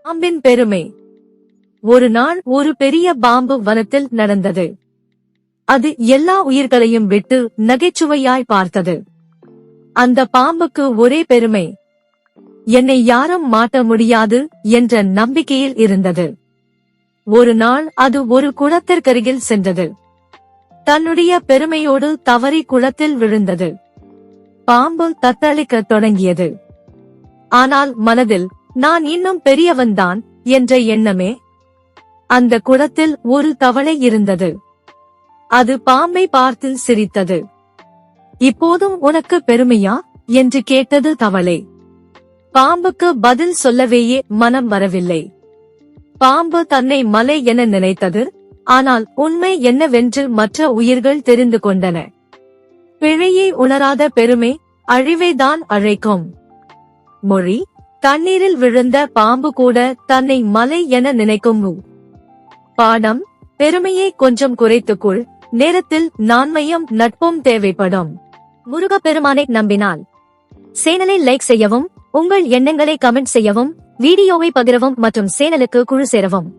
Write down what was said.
பாம்பின் பெருமை. ஒரு நாள் ஒரு பெரிய பாம்பு வனத்தில் நடந்தது. அது எல்லா உயிர்களையும் விட்டு நகைச்சுவையாய் பார்த்தது. அந்த பாம்புக்கு ஒரே பெருமை, என்னை யாரும் மாட்ட முடியாது என்ற நம்பிக்கையில் இருந்தது. ஒரு நாள் அது ஒரு குளத்திற்கருகில் சென்றது. தன்னுடைய பெருமையோடு தவறி குளத்தில் விழுந்தது. பாம்பு தத்தளிக்கத் தொடங்கியது. ஆனால் மனதில், நான் இன்னும் பெரியவன்தான் என்ற எண்ணமே. அந்த குளத்தில் ஒரு தவளை இருந்தது. அது பாம்பை பார்த்து சிரித்தது. இப்போதும் உனக்கு பெருமையா என்று கேட்டது தவளை. பாம்புக்கு பதில் சொல்லவேயே மனம் வரவில்லை. பாம்பு தன்னை மலை என நினைத்தது. ஆனால் உண்மை என்னவென்று மற்ற உயிர்கள் தெரிந்து கொண்டன. பிழையை உணராத பெருமை அழிவைதான் அழைக்கும். மொழி: தண்ணீரில் விழுந்த பாம்பு கூட தன்னை மலை என நினைக்கும். பாடம்: பெருமையை கொஞ்சம் குறைத்துக்கொள், நேரத்தில் நான்மையும் நட்பும் தேவைப்படும். முருகப்பெருமானை நம்பினால் சேனலை லைக் செய்யவும், உங்கள் எண்ணங்களை கமெண்ட் செய்யவும், வீடியோவை பகிரவும் மற்றும் சேனலுக்கு குழு சேரவும்.